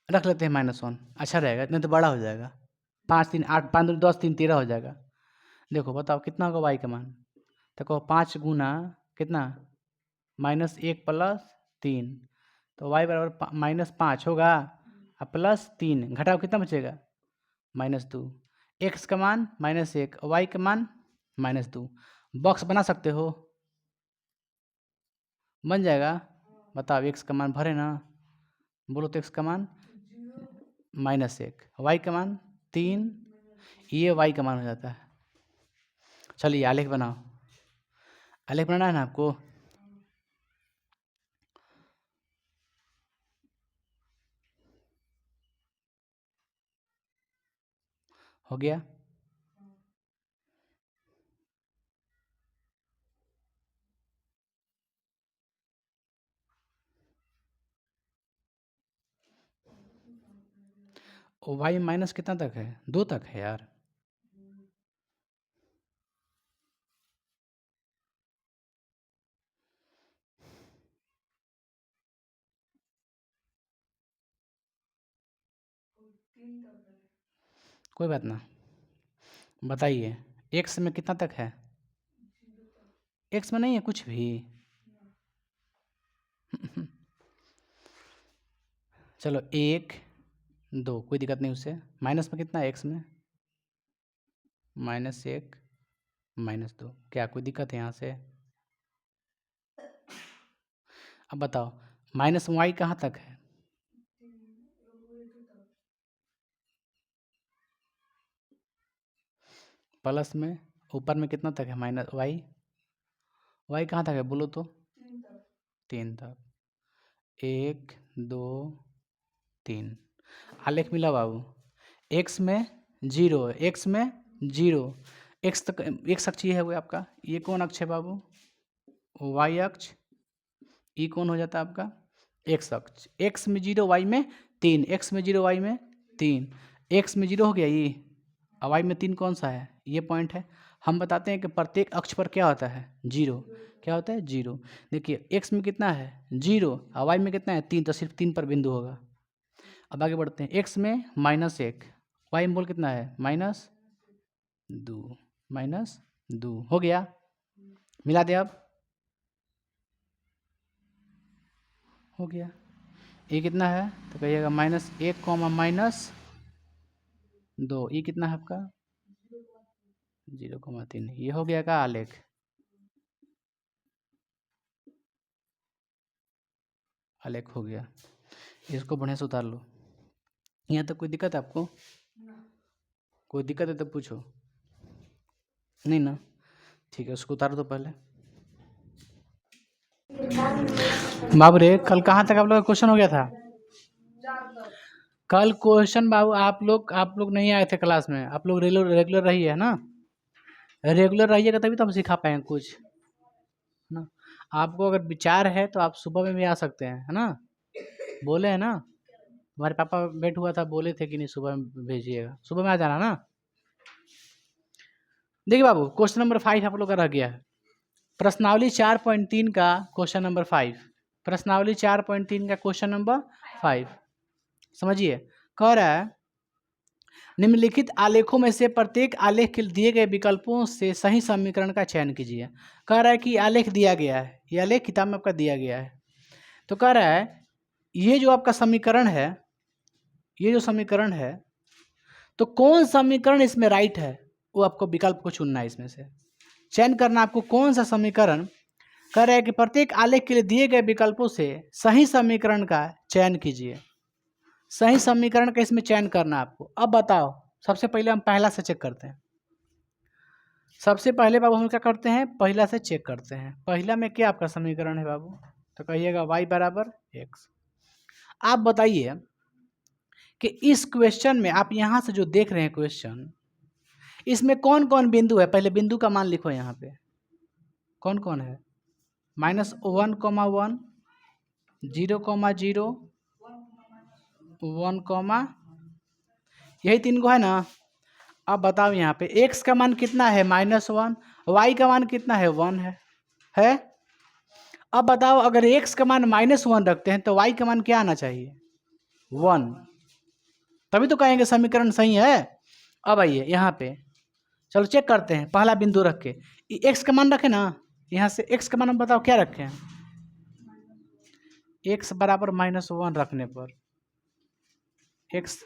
रख लेते हैं -1, अच्छा रहेगा, नहीं तो बड़ा हो जाएगा। 5 3 8 5 2 10 3 13 हो जाएगा। देखो बताओ कितना होगा वाई का मान? देखो 5 गुना कितना -1 + 3, तो वाई बराबर -5 होगा और +3 घटाओ कितना बचेगा? -2। एक्स का मान -1, वाई का मान -2। बॉक्स बना सकते हो? बन जाएगा। बताओ एक्स का मान भरे ना, बोलो तो एक्स का मान -1, वाई का मान 3, ये वाई का मान हो जाता है। चलिए आलेख बनाओ। आलेख बनाना है ना आपको? हो गया? वाई माइनस कितना तक है? 2 तक है यार। कोई बात ना, बताइए एक्स में कितना तक है? एक्स में नहीं है कुछ भी। चलो 1 2 कोई दिक्कत नहीं उससे। माइनस में कितना है एक्स में? -1 -2, क्या कोई दिक्कत है यहाँ से? अब बताओ माइनस वाई कहाँ तक है? प्लस में ऊपर में कितना तक है? माइनस वाई, वाई कहाँ तक है बोलो तो? 3 तक। 1 2 3 आलेख मिला बाबू। एक्स में 0, एक्स में 0, एक्स तक एक्स अक्ष ये है वो आपका, ये कौन अक्ष है बाबू? वाई अक्ष। ये कौन हो जाता है आपका? एक्स अक्ष। एक्स में 0 वाई में 3, एक्स में 0 वाई में 3, एक्स में 0 हो गया ये, और वाई में 3 कौन सा है? ये पॉइंट है। हम बताते हैं कि प्रत्येक अक्ष पर क्या होता है? 0। क्या होता है? 0। देखिए एक्स में कितना है? 0, और वाई में कितना है? 3, तो सिर्फ 3 पर बिंदु होगा। अब आगे बढ़ते हैं। एक्स में -1, वाई में बोल कितना है? -2, -2 हो गया। मिला दे अब, हो गया। ये कितना है? तो कहिएगा -1, -2, ये कितना है आपका? 0,3। ये हो गया का आलेख? आलेख हो गया। इसको बढ़िया से उतार लो। यहाँ तक कोई दिक्कत है आपको? कोई दिक्कत है तो पूछो। नहीं ना? ठीक है, उसको उतार दो पहले। बाबू रे कल कहाँ तक आप लोग का क्वेश्चन हो गया था? कल क्वेश्चन बाबू आप लोग नहीं आए थे क्लास में। आप लोग रेगुलर रही है ना? रेगुलर रहिएगा तभी तो हम सिखा पाएंगे कुछ, है ना? आपको अगर विचार है तो आप सुबह में भी आ सकते हैं, है ना? बोले हैं ना, हमारे पापा वेट हुआ था, बोले थे कि नहीं सुबह में भेजिएगा, सुबह में आ जाना ना। देखिए बाबू क्वेश्चन नंबर 5 आप लोग का रह गया है। प्रश्नावली 4.3 का क्वेश्चन नंबर 5। प्रश्नावली 4.3 का क्वेश्चन नंबर 5 समझिए। कह रहा है निम्नलिखित आलेखों में से प्रत्येक आलेख के दिए गए विकल्पों से सही समीकरण का चयन कीजिए। कह रहा है कि आलेख दिया गया है, ये आलेख किताब में आपका दिया गया है। तो कह रहा है ये जो आपका समीकरण है, ये जो समीकरण है, तो कौन समीकरण इसमें राइट है वो आपको विकल्प को चुनना है, इसमें से चयन करना आपको कौन सा समीकरण। कह रहा है कि प्रत्येक आलेख के लिए दिए गए विकल्पों से सही समीकरण का चयन कीजिए। सही समीकरण का इसमें चयन करना आपको। अब बताओ, सबसे पहले हम पहला से चेक करते हैं। सबसे पहले बाबू हम क्या करते हैं? पहला से चेक करते हैं। पहला में क्या आपका समीकरण है बाबू? तो कहिएगा y बराबर x। आप बताइए कि इस क्वेश्चन में आप यहाँ से जो देख रहे हैं क्वेश्चन, इसमें कौन कौन बिंदु है? पहले बिंदु का मान लिखो यहाँ पे, कौन कौन है? -1, 1, 0, 0, 1, यही 3 को है ना? अब बताओ यहाँ पे x का मान कितना है -1, y का मान कितना है 1 है। अब बताओ अगर x का मान -1 रखते हैं तो y का मान क्या आना चाहिए 1, तभी तो कहेंगे समीकरण सही है। अब आइए यहाँ पे चलो चेक करते हैं, पहला बिंदु रख के x का मान रखे ना, यहाँ से x का मान हम बताओ क्या रखें, x बराबर -1 रखने पर x,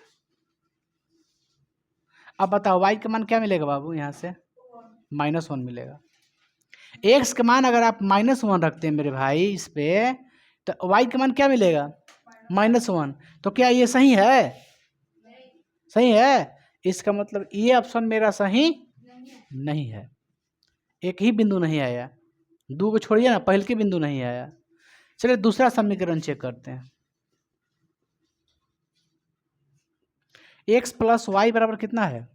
अब बताओ y का मान क्या मिलेगा बाबू, यहाँ से -1 मिलेगा। x का मान अगर आप -1 रखते हैं मेरे भाई इस पे, तो y का मान क्या मिलेगा -1। तो क्या ये सही है, सही है, इसका मतलब ये ऑप्शन मेरा सही नहीं है। एक ही बिंदु नहीं आया, दो को छोड़िए ना, पहले के बिंदु नहीं आया। चलिए दूसरा समीकरण चेक करते हैं। x प्लस वाई बराबर कितना है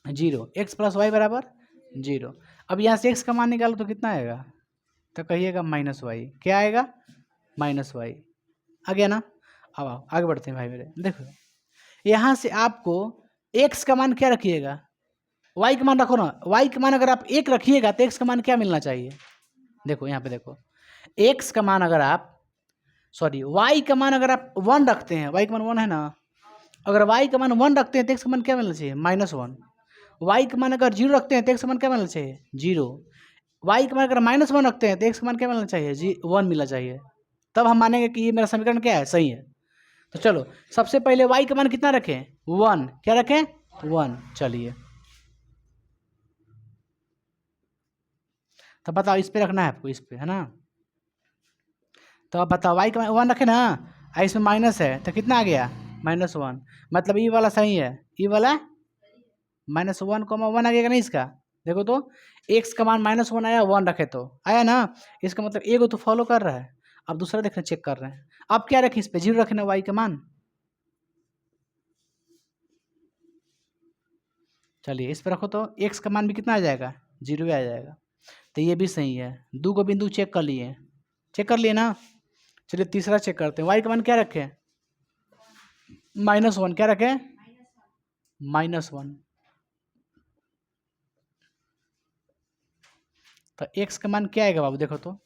0, x प्लस वाई बराबर 0। अब यहाँ से x का मान निकालो तो कितना आएगा, तो कहिएगा -y, क्या आएगा -y, आ गया ना। अब आओ आगे बढ़ते हैं भाई मेरे, देखो यहाँ से आपको x का मान क्या रखिएगा, y का मान रखो ना, y का मान अगर आप 1 रखिएगा तो x का मान क्या मिलना चाहिए, देखो यहाँ पे देखो x का मान अगर आप y का मान अगर आप 1 रखते हैं, y का मान 1 है ना, अगर y का मान 1 रखते हैं तो x का मान क्या मिलना चाहिए -1, y का मान अगर 0 रखते हैं तो x का मान क्या मिलना चाहिए 0, y का मान अगर -1 रखते हैं तो x का मान क्या मिलना चाहिए 1 मिलना चाहिए, तब हम मानेंगे कि ये मेरा समीकरण क्या है सही है। तो चलो सबसे पहले y का मान कितना रखें 1, क्या रखें 1, चलिए तो बताओ इस पे रखना है आपको, इस पे है ना, तो अब बताओ y का मान 1 रखे ना, इसमें माइनस है तो कितना आ गया -1, मतलब ये वाला सही है, ये वाला -1, 1 आ गया नहीं इसका, देखो तो x का मान -1 आया, 1 रखे तो आया ना, इसका मतलब एगो तो फॉलो कर रहा है। अब दूसरा देखना चेक कर रहे हैं, अब क्या रखें इस पे 0 रखे ना y का मान, चलिए इस पे रखो तो x का मान भी कितना आ जाएगा 0 आ जाएगा, तो ये भी सही है। दो को बिंदु चेक कर लिए, चेक कर लिए ना। चलिए तीसरा चेक करते हैं, y का मान क्या रखें -1, क्या रखें -1, तो x का मान क्या आएगा बाबू, देखो तो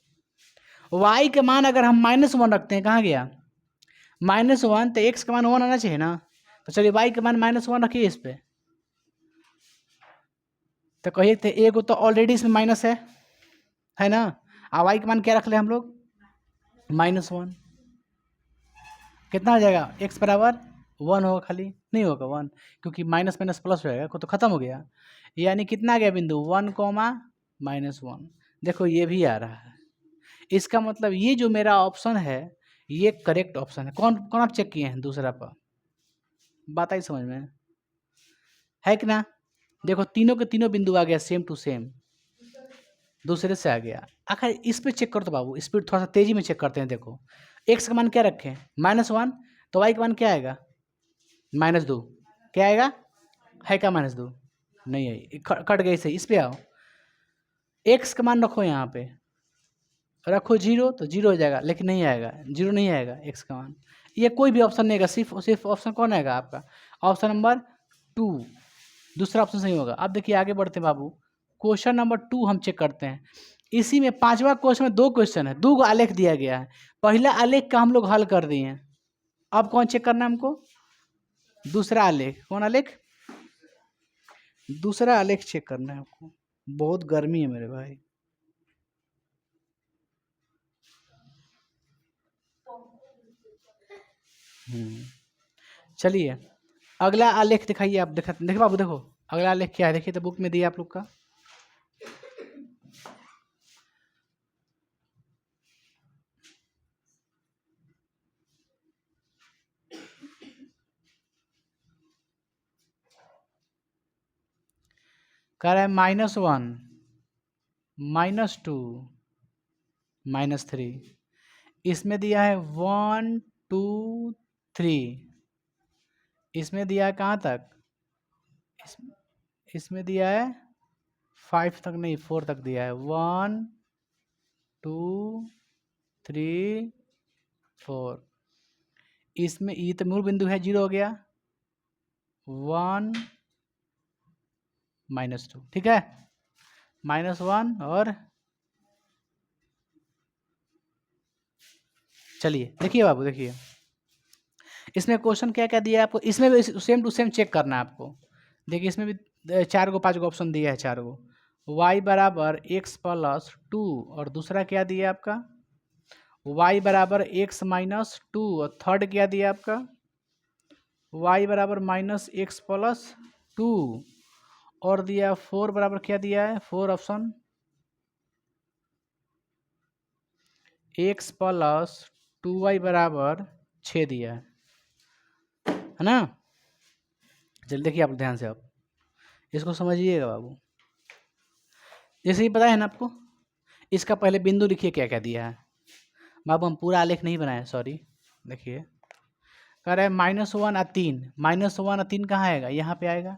y का मान अगर हम -1 रखते हैं, कहाँ गया -1, तो x का मान 1 आना चाहिए ना, तो चलिए y का मान -1 रखिए इस पे, तो कहिए थे एगो तो ऑलरेडी इसमें माइनस है ना, और y का मान क्या रख ले हम लोग -1, कितना हो जाएगा x बराबर 1 होगा, खाली नहीं होगा 1, क्योंकि माइनस माइनस प्लस हो जाएगा तो खत्म हो गया, यानी कितना आ गया बिंदु 1, -1। देखो ये भी आ रहा है, इसका मतलब ये जो मेरा ऑप्शन है ये करेक्ट ऑप्शन है। कौन कौन आप चेक किए हैं दूसरा पर, बात आई समझ में है कि ना। देखो तीनों के तीनों बिंदु आ गया सेम टू सेम, दूसरे से आ गया। आखिर इस पे चेक कर दो बाबू, स्पीड थोड़ा सा तेजी में चेक करते हैं। देखो x का मान क्या रखें -1, तो y का मान क्या आएगा -2, क्या आएगा है क्या -2, नहीं है, कट गई सही। इस पे आओ, x का मान रखो यहाँ पे, रखो 0 तो 0 हो जाएगा, लेकिन नहीं आएगा 0, नहीं आएगा x का मान, ये कोई भी ऑप्शन नहीं आएगा, सिर्फ ऑप्शन कौन आएगा आपका ऑप्शन नंबर 2, दूसरा ऑप्शन सही होगा। अब देखिए आगे बढ़ते हैं बाबू, क्वेश्चन नंबर 2 हम चेक करते हैं। इसी में पांचवा क्वेश्चन में 2 क्वेश्चन है, 2 आलेख दिया गया है, पहला आलेख का हम लोग हल कर दिए हैं। अब कौन चेक करना है हमको, दूसरा आलेख, कौन आलेख दूसरा आलेख चेक करना है आपको। बहुत गर्मी है मेरे भाई, चलिए अगला आलेख दिखाइए आप, देखो बाबू, देखो अगला आलेख क्या है, देखिए तो बुक में दिया आप लोग का, कह रहा है -1, -2, -3, इसमें दिया है 1 2 3, इसमें दिया है कहाँ तक, इसमें दिया है 5 तक, नहीं 4 तक दिया है, 1 2 3 4, इसमें ये तो मूल बिंदु है 0 हो गया, 1 -2, ठीक है, -1 और चलिए देखिए बाबू, देखिए इसमें क्वेश्चन क्या क्या दिया है आपको, इसमें भी सेम टू सेम चेक करना है आपको। देखिए इसमें भी 4 गो 5 गो ऑप्शन दिया है, 4 गो। y बराबर x प्लस 2 और दूसरा क्या दिया आपका y बराबर x माइनस 2 और थर्ड क्या दिया आपका y बराबर -x प्लस 2 और दिया 4 बराबर क्या दिया है 4 ऑप्शन x प्लस 2y बराबर 6 दिया है ना। चलिए देखिए आप ध्यान से, आप इसको समझिएगा बाबू। जैसे ही पता है ना आपको, इसका पहले बिंदु लिखिए क्या क्या दिया है बाबू, हम पूरा आलेख नहीं बनाए, सॉरी। देखिए कह रहे हैं -1 और 3, -1 और 3 कहाँ आएगा, यहाँ पे आएगा,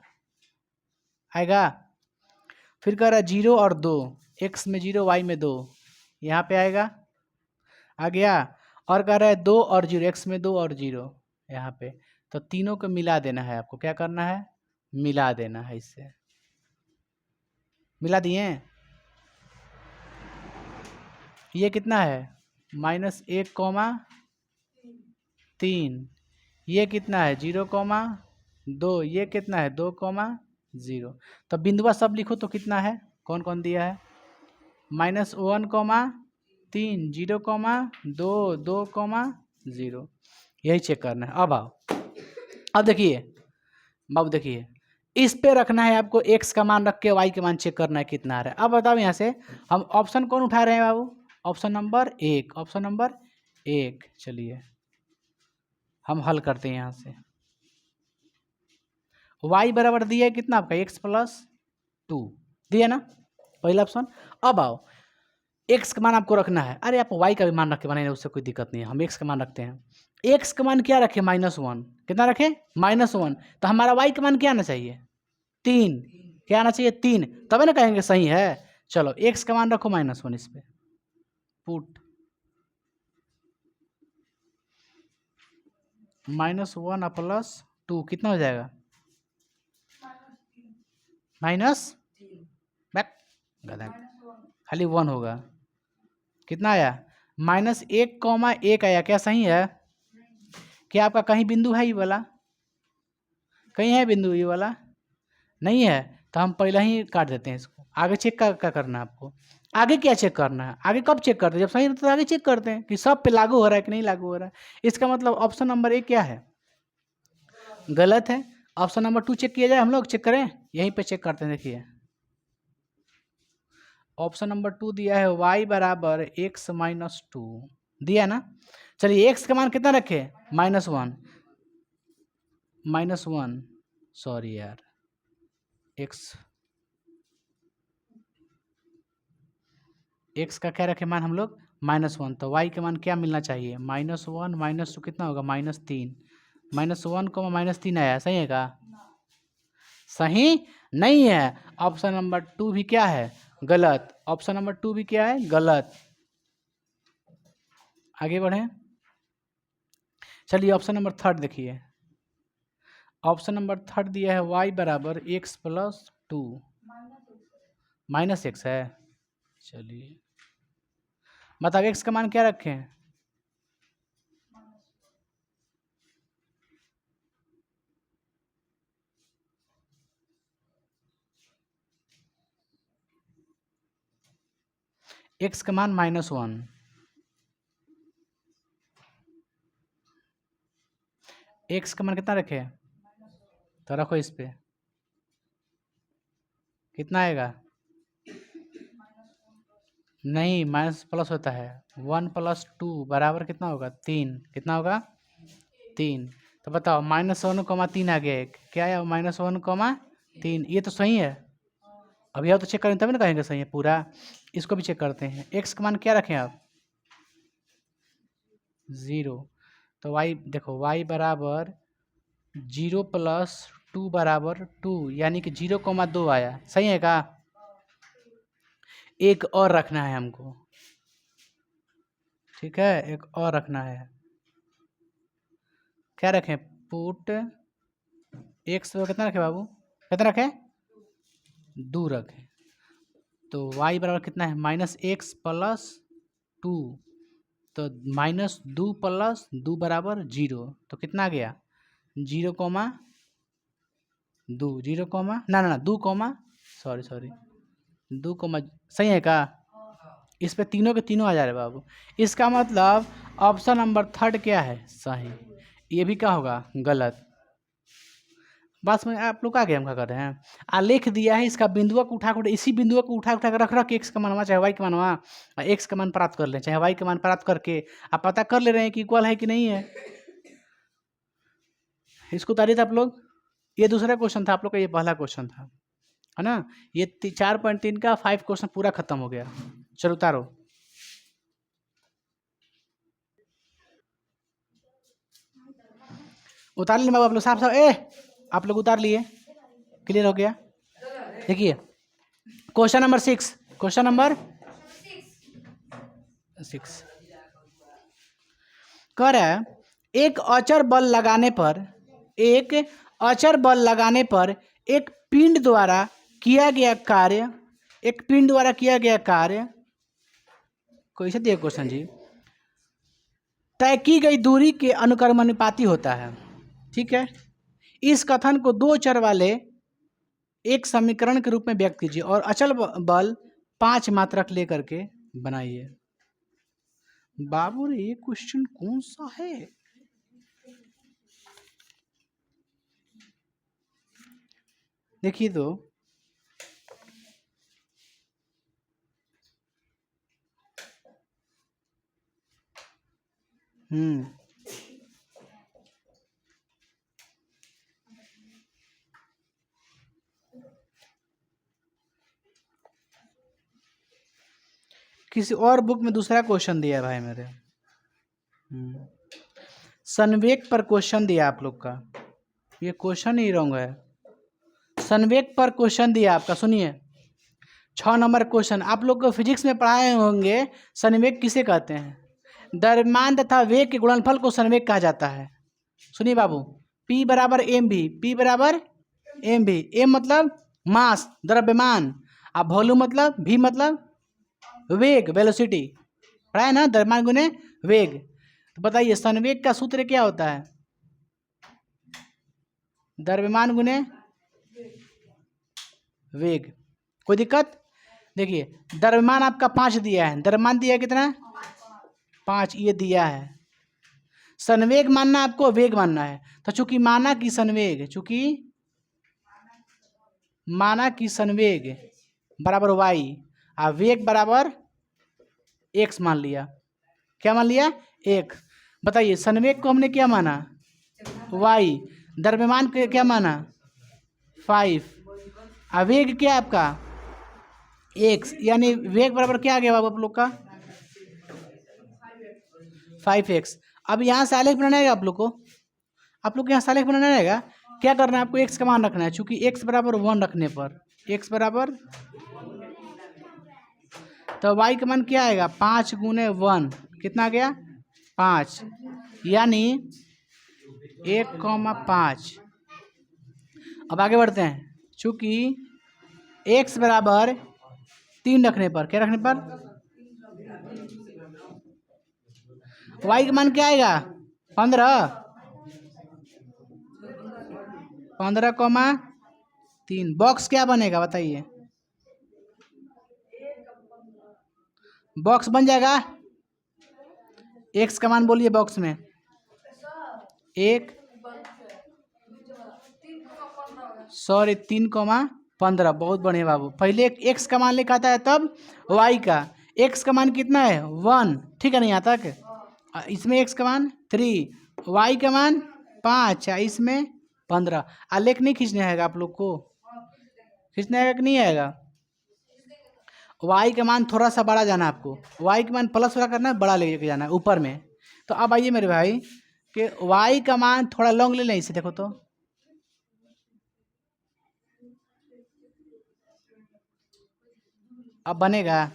आएगा। फिर कह रहा है 0 और 2, x में 0 y में 2, यहाँ पे आएगा, आ गया। और कह रहा है 2 और 0, x में 2 और 0 यहाँ पे, तो तीनों को मिला देना है आपको, क्या करना है, मिला देना है, इससे मिला दिए। ये कितना है -1,3, ये कितना है 0,2, ये कितना है 2,0। तो बिंदुआ सब लिखो तो कितना है, कौन कौन दिया है, -1,3, 0,2, 2,0। यही चेक करना है। अब आओ, अब देखिए बाबू, देखिए इस पे रखना है आपको, x का मान रख के y का मान चेक करना है कितना आ रहा है। अब बताओ यहाँ से हम ऑप्शन कौन उठा रहे हैं बाबू, ऑप्शन नंबर 1, ऑप्शन नंबर 1। चलिए हम हल करते हैं यहाँ से। y बराबर दिया है कितना आपका x प्लस 2 दिया ना, पहला ऑप्शन। अब आओ x का मान आपको रखना है, अरे आप y का भी मान रख के बनाए, उससे कोई दिक्कत नहीं है, हम x का मान रखते हैं। x का मान क्या रखे, -1, कितना रखे -1, तो हमारा y का मान क्या आना चाहिए 3, क्या आना चाहिए 3, तभी ना कहेंगे सही है। चलो x का मान रखो -1 इस पे, पुट -1 प्लस 2 कितना हो जाएगा, गधा खाली 1 होगा, कितना आया -1,1 आया, क्या सही है, क्या आपका कहीं बिंदु है ये वाला, कहीं है बिंदु ये वाला, नहीं है, तो हम पहले ही काट देते हैं इसको। आगे चेक क्या करना है आपको, आगे क्या चेक करना है, आगे कब चेक करते हैं, जब सही रहता है तो आगे चेक करते हैं कि सब पे लागू हो रहा है कि नहीं लागू हो रहा है। इसका मतलब ऑप्शन नंबर 1 क्या है, गलत है। ऑप्शन नंबर 2 चेक किया जाए, हम लोग चेक करें, यहीं पे चेक करते हैं। देखिए ऑप्शन नंबर 2 दिया है y बराबर x माइनस 2 दिया ना। चलिए x का मान कितना रखे, -1, सॉरी यार, x का क्या रखे मान हम लोग -1, तो y का मान क्या मिलना चाहिए -1 -2 कितना होगा -3, -1 को -3 आया, सही है का, सही नहीं है। ऑप्शन नंबर 2 भी क्या है, गलत, ऑप्शन नंबर 2 भी क्या है, गलत। आगे बढ़े, चलिए ऑप्शन नंबर 3 देखिए, ऑप्शन नंबर 3 दिया है y बराबर x प्लस 2, -x है। चलिए मतलब x का मान क्या रखें, x का मान -1, x का मान कितना रखे, तो रखो इस पे, कितना आएगा, नहीं माइनस प्लस होता है, 1 + 2 बराबर कितना होगा 3, कितना होगा 3। तो बताओ -1,3 आ गया, एक क्या आया -1,3, ये तो सही है। अभी आप तो चेक करें तभी ना कहेंगे सही है पूरा। इसको भी चेक करते हैं, x का मान क्या रखें आप 0, तो y देखो y बराबर 0 + 2 बराबर 2, यानी कि 0,2 आया, सही है का। एक और रखना है हमको, ठीक है, एक और रखना है, क्या रखें, पुट x कितना रखें बाबू, कितना रखें दूर रखें। तो y बराबर कितना है -x प्लस 2, तो -2 प्लस 2 बराबर 0, तो कितना आ गया 0,2 ना 2 सॉरी 2, सही है क्या? इस पे तीनों के तीनों आ जा रहे बाबू। इसका मतलब ऑप्शन नंबर 3 क्या है सही, ये भी क्या होगा गलत। बस में आप लोग क्या गेम का कर रहे हैं, लिख दिया है इसका बिंदुओं को उठा कर, इसी बिंदुओं को उठा उठा कर रख रख एक्स का मनवा चाहे वाई का मनवा, एक्स का मान प्राप्त कर लें चाहे वाई का मान प्राप्त करके आप पता कर ले रहे हैं कि इक्वल है कि नहीं है। इसको उतारिए आप लोग। ये दूसरा क्वेश्चन था आप लोग का, ये पहला क्वेश्चन था, है ना। ये 4.3 का 5 क्वेश्चन पूरा खत्म हो गया। चलो उतारो। उतार लिए बाबू आप लोग, साफ साफ आप लोग उतार लिए, क्लियर हो गया। देखिए क्वेश्चन नंबर 6, क्वेश्चन नंबर 6 कह रहा है एक अचर बल लगाने पर, एक अचर बल लगाने पर एक पिंड द्वारा किया गया कार्य, एक पिंड द्वारा किया गया कार्य कैसे दिया क्वेश्चन जी, तय की गई दूरी के अनुक्रमानुपाती होता है। ठीक है, इस कथन को दो चर वाले एक समीकरण के रूप में व्यक्त कीजिए और अचल बल 5 मात्रक लेकर के बनाइए। बाबू रे ये क्वेश्चन कौन सा है? देखिए तो किसी और बुक में दूसरा क्वेश्चन दिया है भाई मेरे। संवेग पर क्वेश्चन दिया आप लोग का, ये क्वेश्चन ही रॉन्ग है। संवेग पर क्वेश्चन दिया आपका, सुनिए 6 नंबर क्वेश्चन आप लोग को फिजिक्स में पढ़ाए होंगे। संवेग किसे कहते हैं? द्रव्यमान तथा वेग के गुणनफल को संवेग कहा जाता है। सुनिए बाबू, P बराबर एम भी, P बराबर एम भी, एम मतलब मास द्रव्यमान, अब वॉल्यूम मतलब V मतलब वेग वेलोसिटी, पढ़ा है ना, द्रव्यमान गुने वेग। तो बताइए संवेग का सूत्र क्या होता है? द्रव्यमान गुने वेग। कोई दिक्कत? देखिए द्रव्यमान आपका 5 दिया है, द्रव्यमान दिया है कितना 5, ये दिया है। संवेग मानना आपको वेग मानना है, तो चूंकि माना कि संवेग, चूंकि माना कि संवेग बराबर y और वेग बराबर x मान लिया। क्या मान लिया? x। बताइए संवेग को हमने क्या माना y, द्रव्यमान को क्या माना 5, और वेग क्या आपका x, यानी वेग बराबर क्या आ गया बाबू आप लोग का 5x। अब यहाँ से आलेख बनाना है आप लोग को, आप लोग को यहाँ से आलेख बनाना रहेगा। क्या करना है आपको, x का मान रखना है, चूंकि x बराबर 1 रखने पर x बराबर, तो y का मान क्या आएगा 5 गुने 1, कितना आ गया 5, यानी 1,5। अब आगे बढ़ते हैं, चूंकि x बराबर 3 रखने पर, क्या रखने पर y का मान क्या आएगा 15, 15,3। बॉक्स क्या बनेगा बताइए, बॉक्स बन जाएगा। x का मान बोलिए बॉक्स में 1, सॉरी 3,15। बहुत बढ़िया बाबू, पहले x का मान लिखा था तब y का, x का मान कितना है 1, ठीक है नहीं आता तक, इसमें x का मान 3, y का मान 5, इसमें 15। आलेख नहीं खींचने आएगा आप लोग को, खींचने आएगा कि नहीं आएगा? y का मान थोड़ा सा बड़ा जाना आपको, y का मान प्लस वाला करना है, बड़ा लेके जाना है ऊपर में। तो अब आइए मेरे भाई कि y का मान थोड़ा लॉन्ग ले लें, इसे देखो तो अब बनेगा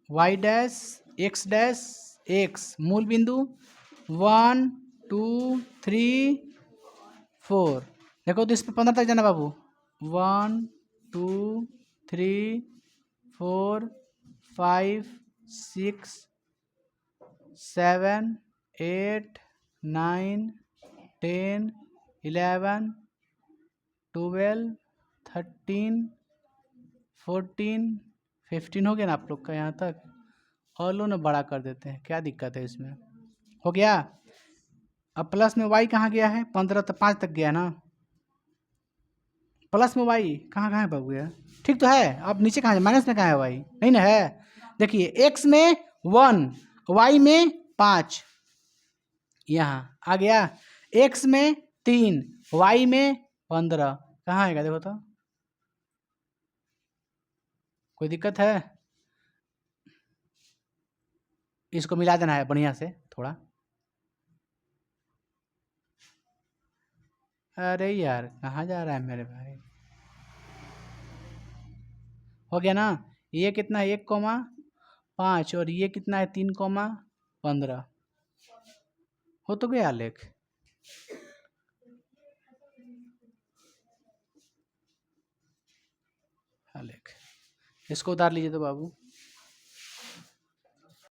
y dash x dash x मूल बिंदु 1 2 3 4। देखो तो इस पे 15 तक जाना बाबू। 1 2 3 4 5 6 7 8 9 10 11 12 13 14 15 हो गया ना आप लोग का यहाँ तक। और लो ना बड़ा कर देते हैं, क्या दिक्कत है इसमें। हो गया। अब प्लस में वाई कहाँ गया है? 15 तो 5 तक गया ना। प्लस में वाई कहाँ कहाँ है बाबू यार? ठीक तो है। अब नीचे कहाँ है? माइनस में कहाँ है वाई? नहीं ना है। देखिए एक्स में 1 वाई में 5 यहाँ आ गया। एक्स में 3 वाई में 15 कहाँ आएगा देखो तो। कोई दिक्कत है? इसको मिला देना है बढ़िया से थोड़ा। अरे यार कहाँ जा रहा है मेरे भाई? हो गया ना। ये कितना है? 1,5 और ये कितना है? 3,15 हो तो गया आलेख। आलेख इसको उतार लीजिए तो बाबू।